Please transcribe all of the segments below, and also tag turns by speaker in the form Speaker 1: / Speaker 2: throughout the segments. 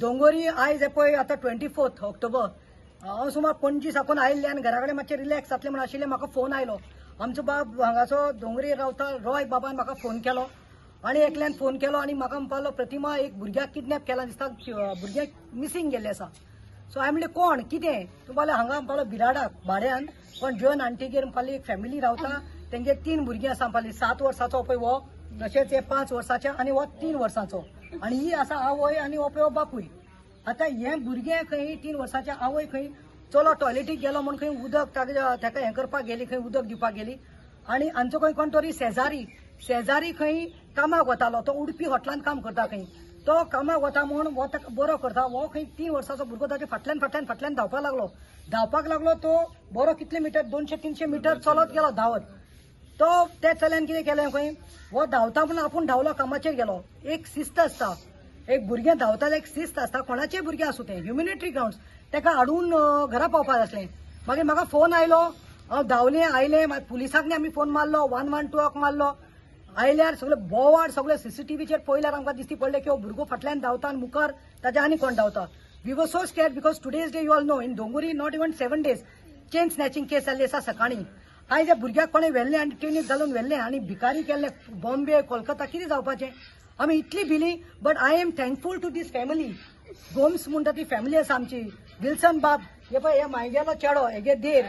Speaker 1: दोंगोरी आयज पळय आता 24 ऑक्टोबर हांव सुमार पणजी साकून आयिल्ले आनी घरा कडेन मातशें रिलॅक्स जातलें म्हण आशिल्लें. म्हाका फोन आयलो. आमचो बाब हांगाचो दोंगरी रावता रॉय बाबान म्हाका फोन केलो आनी एकल्यान फोन केलो आनी म्हाका म्हणपालो प्रतिमा एक भुरग्याक किडनॅप केला दिसता, भुरग्याक मिसींग गेल्ले आसा. सो हांवें म्हणलें कोण कितें तुम्हाला हांगा म्हणपालो बिराडाक भाड्यान पण जन आंटीगेर म्हणपाली एक फॅमिली रावता तेंगे 3 भुरगीं आसा म्हणपाली. 7 वर्साचो पळय वो, तशेंच हे 5 वर्साचे आनी हो 3 वर्साचो आनी ही आसा आवय आनी हो पळय हो बापूय. आता हे भुरगे खंय 3 वर्साचे आवय खंय चलो टॉयलेटीक गेलो म्हण खंय उदक ताका हें करपाक गेली, खंय उदक दिवपाक गेली आनी हांचो खंय कोण तरी शेजारी खंय कामाक वतालो. तो उडपी हॉटेलांत काम करता खंय. तो कामाक वता म्हूण वो ताका बरो करता. हो खंय 3 वर्साचो भुरगो ताचे फाटल्यान धांवपाक लागलो. तो बरो कितले मिटर 200-300 मिटर चलत गेलो धांवत. तो त्या चल्यान कितें केलें खंय हो धांवता म्हणून आपूण धांवलो कामाचेर गेलो. एक शिस्त आसता, एक भुरगें धांवताले एक शिस्त आसता. कोणाचेय भुरगें आसूं तें ह्युमॅनिटरी ग्राउंड्स ताका हाडून घरा पावपाक जातलें. मागीर म्हाका फोन आयलो. हांव धांवलें आयलें. मागीर पुलिसाक आमी फोन मारलो, 112 मारलो. आयल्यार सगळें बोवाड सगळें सीसीटीव्हीचेर पळयल्यार आमकां दिश्टी पडलें की हो भुरगो फाटल्यान धांवता आनी मुखार ताचे आनी कोण धांवता. We were so scared because today's day you all know in Donguri not even 7 days chain snatching case जाल्ली आसा सकाळीं. आयज ह्या भुरग्याक कोणें व्हेल्लें आनी ट्रेनीत घालून व्हेल्लें आनी भिकारी केल्लें. बॉम्बे कोलकाता कितें जावपाचें आमी इतली भिली. But I am thankful to this family. Gomes म्हणटा ती फॅमिली आसा आमची. विल्सन बाब हे पळय हे मायगेलो चेडो हेगे देर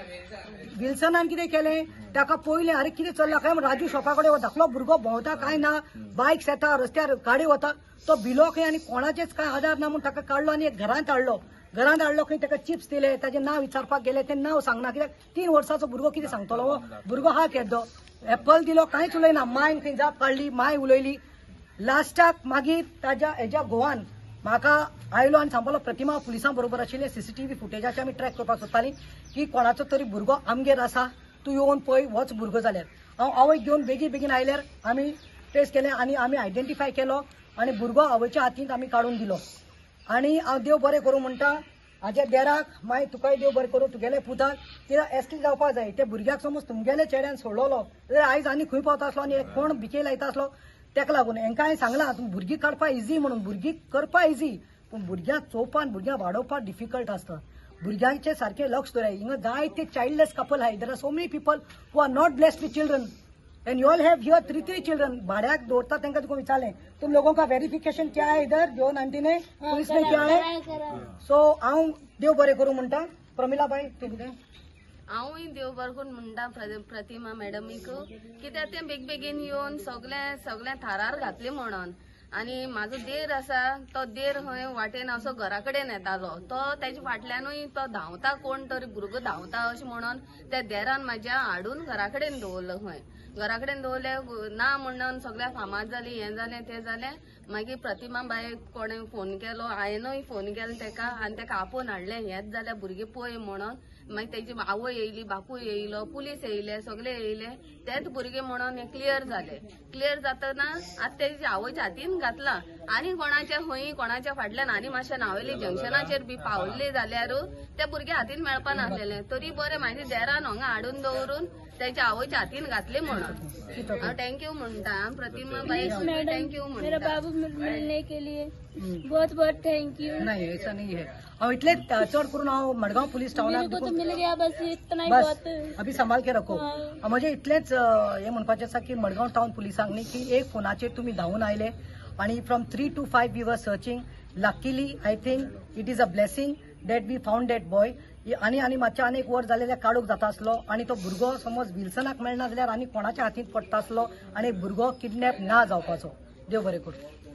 Speaker 1: विल्सनान कितें केलें ताका पळयलें अरे कितें चल्लां काय राजू शॉपा कडेन वता. धाकलो भुरगो भोंवता काय ना, बायक्स येता रस्त्यार गाडी वता. तो भिलो खंय आनी कोणाचेच काय आधार ना म्हूण ताका काडलो आनी एक घरांत हाडलो खंय ताका चिप्स दिले. ताचें नांव विचारपाक गेले तें नांव सांगना. कित्याक 3 वर्साचो भुरगो कितें सांगतलो हो भुरगो हा केद्दो. एप्पल दिलो कांयच उलयना. मायन खंय जाप काडली, माय उलयली. लास्टाक मागीर ताज्या हेज्या घोवान म्हाका आयलो आनी सांगलो प्रतिमा पुलिसां बरोबर आशिल्ले सीसीटीव्ही फुटेजाचे आमी ट्रॅक करपाक सोदतालीं की कोणाचो तरी भुरगो आमगेर आसा तूं येवन पळय होच भुरगो जाल्यार. हांव आवयक घेवन बेगीन आयल्यार आमी ट्रेस केलें आनी आमी आयडेंटिफाय केलो आनी भुरगो आवयच्या हातींत आमी काडून दिलो. आनी हांव देव बरें करूं म्हणटा हाज्या देराक मागीर तुकाय देव बरें करूं तुगेले पुताक कित्याक एसटी जावपाक जाय. ते भुरग्याक समज तुमगेले चेड्यान सोडलो जाल्यार आयज आनी खंय पावता आसलो आनी कोण भिके लायता आसलो तेका लागून. हांकां हांवें सांगलां तुमी भुरगीं काडपा इजी म्हणून. भुरगीं करपा इजी पूण भुरग्यांक चोवपान भुरग्यांक वाडोवपाक डिफिकल्ट आसता. भुरग्यांचें सारकें लक्ष दवराय. हिंगा जायते चाइल्डलेस कपल आहाय. There are so many people who are not blessed with children and you all have here 3 children. भाड्याक दवरता तांकां तुका विचारलें तुम लोगों का वेरिफिकेशन क्या है इधर जॉन आंटी ने पुलिस ने क्या है. सो हांव देव बरें करूं म्हणटा. प्रमिला बाई तूं कितें
Speaker 2: हांवूय देव बरें करून म्हणटा प्रतिमा मॅडमीक कित्याक तें बेगीन येवन सगळ्या थारार घातलें म्हणून. आनी म्हाजो देर आसा तो देर खंय वाटेन असो घरा कडेन येतालो. तो तेजे फाटल्यानूय तो धांवता कोण तरी भुरगो धांवता अशें म्हणून त्या देरान म्हाज्या हाडून घरा कडेन दवरलो. खंय घरा कडेन दवरलें ना म्हणून सगळ्या फामाद जाली हें जालें तें जालें. मागीर प्रतिमा बायक कोणें फोन केलो हांवेनूय फोन केलो ताका आनी ताका आपोवन हाडलें. हेंच जाल्यार भुरगें पळय म्हणून. मागीर तेजी आवय येयली, बापूय येयलो, पुलीस येयले, सगळे येयले. तेच भुरगे म्हणून हें क्लियर जालें. क्लियर जातना आतां तेजी आवयच्या हातीन घातला आनी कोणाच्या फाटल्यान आनी मातशें नावेली जंक्शनाचेर बी पावल्ले जाल्यार त्या भुरग्या हातीन मेळपा नासलेलें. तरी बरें म्हाज्या देरान हांगा हाडून दवरून तेच्या आवयच्या हातीन घातलें म्हणून हांव थँक्यू म्हणटा. प्रतिमा बाई थँक्यू म्हणटा.
Speaker 3: मेरा बाबू मिलने के लिए बहुत बहुत थैंक यू.
Speaker 1: नाही ऐसा नहीं है. हांव इतलेच चड करून हांव मडगांव पुलीस टाउनाक
Speaker 3: तो मिल गया बस इतना ही
Speaker 1: बस
Speaker 3: बहुत.
Speaker 1: अभी संभाल के रखो. म्हणजे इतलेच हे म्हणपाचें आसा की मडगांव टाउन पुलिसांक न्ही की एक फोनाचेर तुमी धांवून आयले आनी from 3 to 5 we were searching. Luckily I think it is a blessing that we found that boy. आनी मातशें आनी एक वर जालें जाल्यार काडूंक जाता आसलो आनी तो भुरगो समज विल्सनाक मेळना जाल्यार आनी कोणाच्या हातींत पडटा आसलो आनी भुरगो किडनॅप ना जावपाचो. देव बरें करूं.